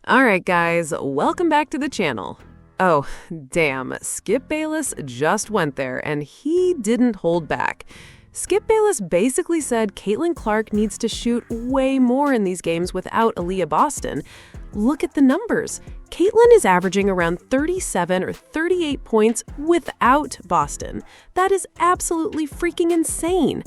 Alright guys, welcome back to the channel. Oh, damn, Skip Bayless just went there and he didn't hold back. Skip Bayless basically said Caitlin Clark needs to shoot way more in these games without Aliyah Boston. Look at the numbers. Caitlin is averaging around 37 or 38 points without Boston. That is absolutely freaking insane.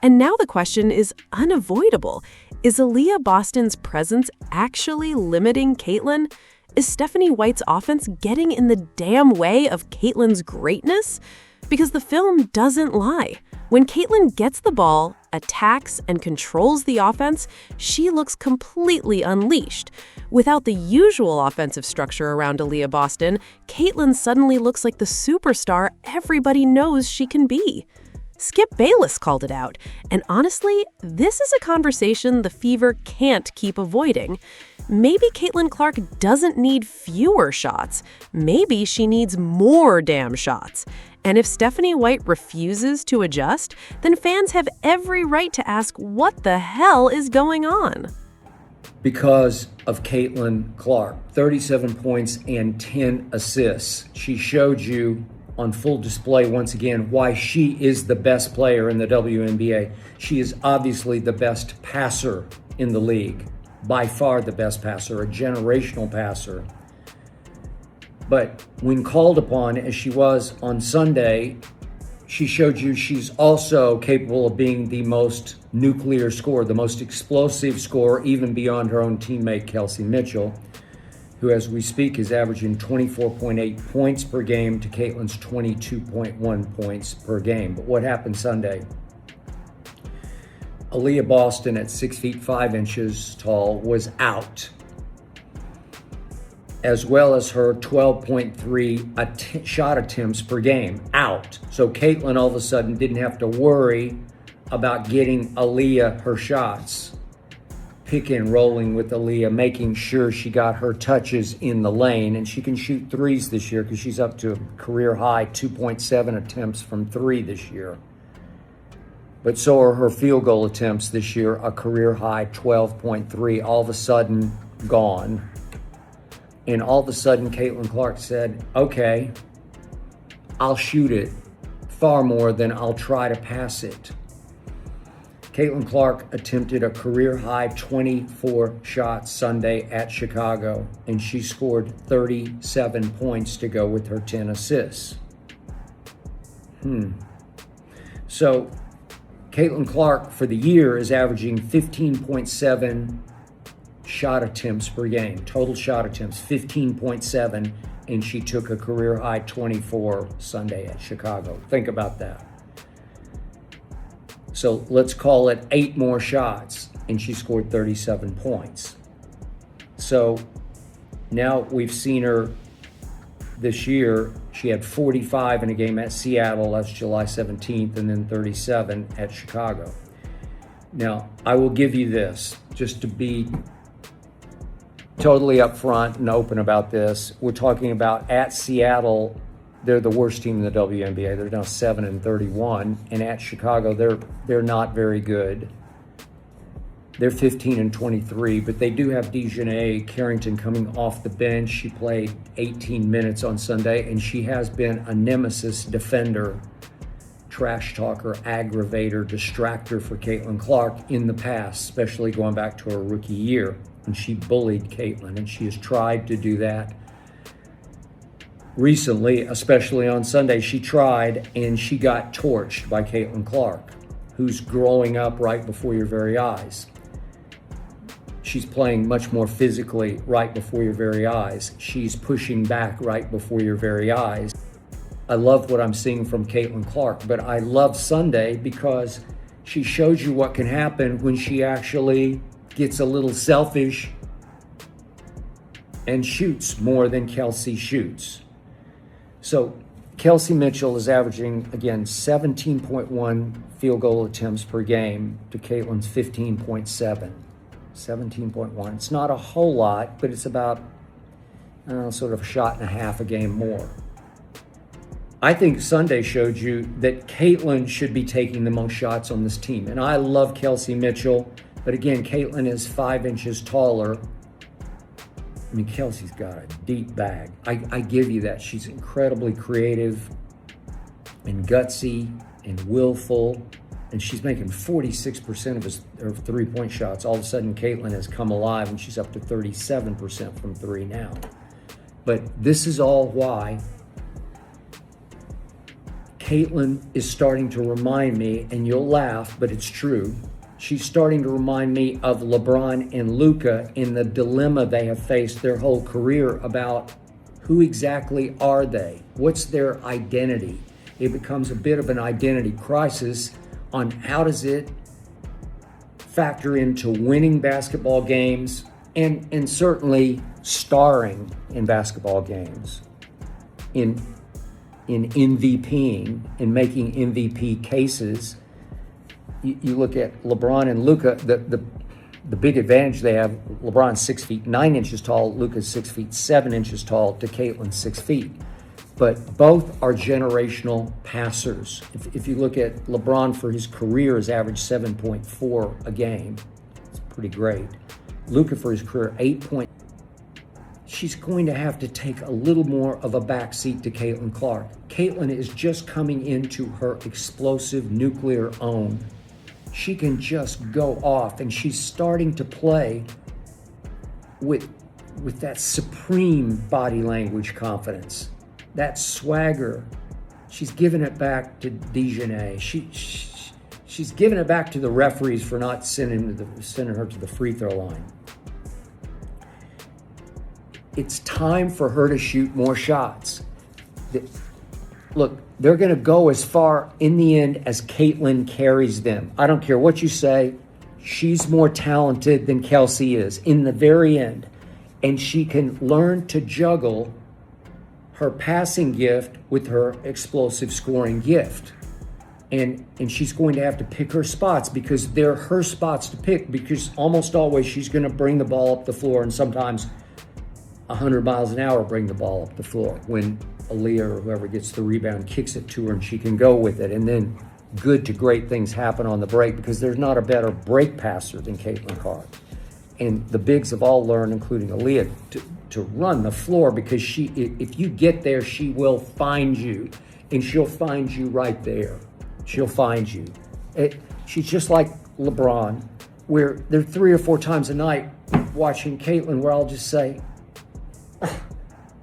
And now the question is unavoidable. Is Aliyah Boston's presence actually limiting Caitlin? Is Stephanie White's offense getting in the damn way of Caitlin's greatness? Because the film doesn't lie. When Caitlin gets the ball, attacks, and controls the offense, she looks completely unleashed. Without the usual offensive structure around Aliyah Boston, Caitlin suddenly looks like the superstar everybody knows she can be. Skip Bayless called it out, and honestly, this is a conversation the Fever can't keep avoiding. Maybe Caitlin Clark doesn't need fewer shots. Maybe she needs more damn shots. And if Stephanie White refuses to adjust, then fans have every right to ask what the hell is going on. Because of Caitlin Clark, 37 points and 10 assists. She showed you on full display once again why she is the best player in the WNBA. She is obviously the best passer in the league, by far the best passer, a generational passer. But when called upon, as she was on Sunday, she showed you she's also capable of being the most nuclear scorer, the most explosive scorer, even beyond her own teammate Kelsey Mitchell, who as we speak is averaging 24.8 points per game to Caitlin's 22.1 points per game. But what happened Sunday? Aliyah Boston at 6 feet 5 inches tall was out, as well as her 12.3 shot attempts per game, out. So Caitlin all of a sudden didn't have to worry about getting Aliyah her shots. Pick and rolling with Aliyah, making sure she got her touches in the lane, and she can shoot threes this year because she's up to a career high 2.7 attempts from three this year. But so are her field goal attempts this year, a career high 12.3, all of a sudden gone. And all of a sudden Caitlin Clark said, okay, I'll shoot it far more than I'll try to pass it. Caitlin Clark attempted a career-high 24 shots Sunday at Chicago, and she scored 37 points to go with her 10 assists. So Caitlin Clark for the year is averaging 15.7 shot attempts per game, total shot attempts, 15.7, and she took a career-high 24 Sunday at Chicago. Think about that. So let's call it 8 more shots, and she scored 37 points. So now we've seen her this year. She had 45 in a game at Seattle, that's July 17th, and then 37 at Chicago. Now, I will give you this, just to be totally upfront and open about this. We're talking about at Seattle, they're the worst team in the WNBA. They're now 7-31, and at Chicago, they're not very good. They're 15-23, but they do have Dejanay Carrington coming off the bench. She played 18 minutes on Sunday, and she has been a nemesis defender, trash talker, aggravator, distractor for Caitlin Clark in the past, especially going back to her rookie year. And she bullied Caitlin, and she has tried to do that recently, especially on Sunday. She tried, and she got torched by Caitlin Clark, who's growing up right before your very eyes. She's playing much more physically right before your very eyes. She's pushing back right before your very eyes. I love what I'm seeing from Caitlin Clark, but I love Sunday because she shows you what can happen when she actually gets a little selfish and shoots more than Kelsey shoots. So Kelsey Mitchell is averaging, again, 17.1 field goal attempts per game to Caitlin's 15.7. 17.1. It's not a whole lot, but it's about sort of a shot and a half a game more. I think Sunday showed you that Caitlin should be taking the most shots on this team. And I love Kelsey Mitchell, but again, Caitlin is 5 inches taller I mean, Kelsey's got a deep bag. I give you that. She's incredibly creative and gutsy and willful, and she's making 46% of her three-point shots. All of a sudden, Caitlin has come alive, and she's up to 37% from three now. But this is all why Caitlin is starting to remind me, and you'll laugh, but it's true, she's starting to remind me of LeBron and Luka in the dilemma they have faced their whole career about who exactly are they? What's their identity? It becomes a bit of an identity crisis on how does it factor into winning basketball games and certainly starring in basketball games, in MVPing, in making MVP cases. You look at LeBron and Luka, the big advantage they have, LeBron's 6'9" tall, Luka's 6'7" tall to Caitlin 6 feet. But both are generational passers. If you look at LeBron for his career, has averaged 7.4 a game. It's pretty great. Luka for his career, 8. She's going to have to take a little more of a backseat to Caitlin Clark. Caitlin is just coming into her explosive nuclear own. She can just go off, and she's starting to play with that supreme body language confidence, that swagger. She's giving it back to Dejanay. She's giving it back to the referees for not sending her to the free throw line. It's time for her to shoot more shots. Look, they're going to go as far in the end as Caitlin carries them. I don't care what you say. She's more talented than Kelsey is in the very end. And she can learn to juggle her passing gift with her explosive scoring gift. And she's going to have to pick her spots because they're her spots to pick, because almost always she's going to bring the ball up the floor, and sometimes 100 miles an hour bring the ball up the floor when Aliyah or whoever gets the rebound kicks it to her and she can go with it. And then good to great things happen on the break, because there's not a better break passer than Caitlin Clark. And the bigs have all learned, including Aliyah, to run the floor, because if you get there, she will find you, and she'll find you right there. She'll find you. She's just like LeBron, where there are 3 or 4 times a night watching Caitlin where I'll just say,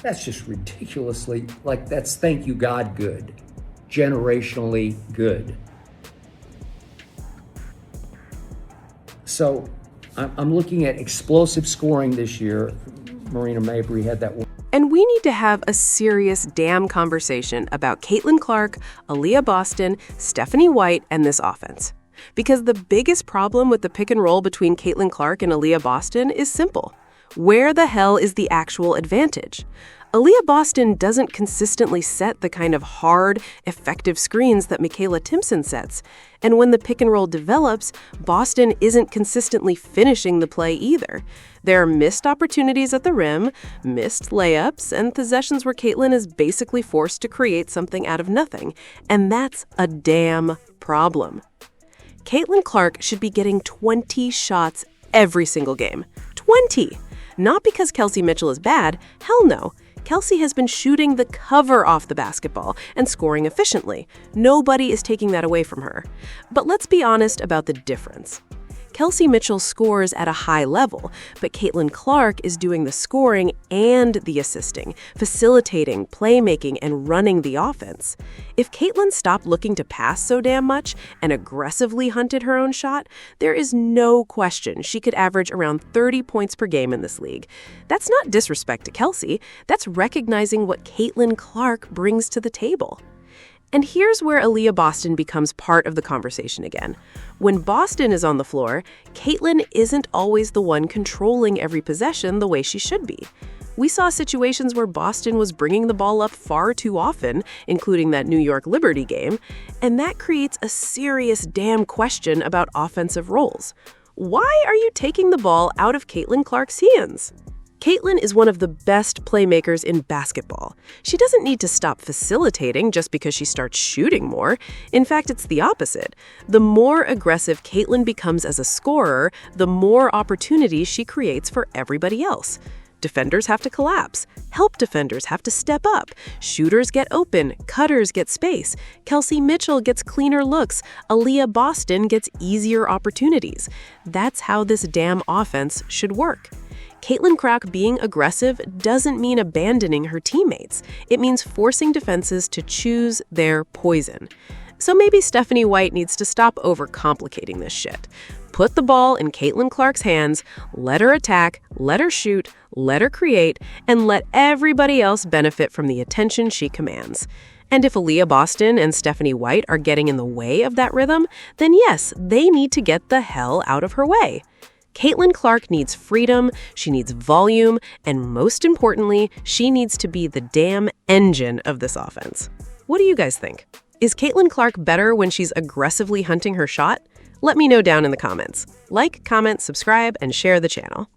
that's just ridiculously, that's thank you God good, generationally good. So I'm looking at explosive scoring this year. Marina Mabrey had that one. And we need to have a serious damn conversation about Caitlin Clark, Aliyah Boston, Stephanie White, and this offense. Because the biggest problem with the pick and roll between Caitlin Clark and Aliyah Boston is simple. Where the hell is the actual advantage? Aliyah Boston doesn't consistently set the kind of hard, effective screens that Makayla Timpson sets. And when the pick and roll develops, Boston isn't consistently finishing the play either. There are missed opportunities at the rim, missed layups, and possessions where Caitlin is basically forced to create something out of nothing. And that's a damn problem. Caitlin Clark should be getting 20 shots every single game. 20! Not because Kelsey Mitchell is bad, hell no. Kelsey has been shooting the cover off the basketball and scoring efficiently. Nobody is taking that away from her. But let's be honest about the difference. Kelsey Mitchell scores at a high level, but Caitlin Clark is doing the scoring and the assisting, facilitating, playmaking, and running the offense. If Caitlin stopped looking to pass so damn much and aggressively hunted her own shot, there is no question she could average around 30 points per game in this league. That's not disrespect to Kelsey, that's recognizing what Caitlin Clark brings to the table. And here's where Aliyah Boston becomes part of the conversation again. When Boston is on the floor, Caitlin isn't always the one controlling every possession the way she should be. We saw situations where Boston was bringing the ball up far too often, including that New York Liberty game, and that creates a serious damn question about offensive roles. Why are you taking the ball out of Caitlin Clark's hands? Caitlin is one of the best playmakers in basketball. She doesn't need to stop facilitating just because she starts shooting more. In fact, it's the opposite. The more aggressive Caitlin becomes as a scorer, the more opportunities she creates for everybody else. Defenders have to collapse. Help defenders have to step up. Shooters get open. Cutters get space. Kelsey Mitchell gets cleaner looks. Aliyah Boston gets easier opportunities. That's how this damn offense should work. Caitlin Clark being aggressive doesn't mean abandoning her teammates. It means forcing defenses to choose their poison. So maybe Stephanie White needs to stop overcomplicating this shit. Put the ball in Caitlin Clark's hands, let her attack, let her shoot, let her create, and let everybody else benefit from the attention she commands. And if Aliyah Boston and Stephanie White are getting in the way of that rhythm, then yes, they need to get the hell out of her way. Caitlin Clark needs freedom, she needs volume, and most importantly, she needs to be the damn engine of this offense. What do you guys think? Is Caitlin Clark better when she's aggressively hunting her shot? Let me know down in the comments. Like, comment, subscribe, and share the channel.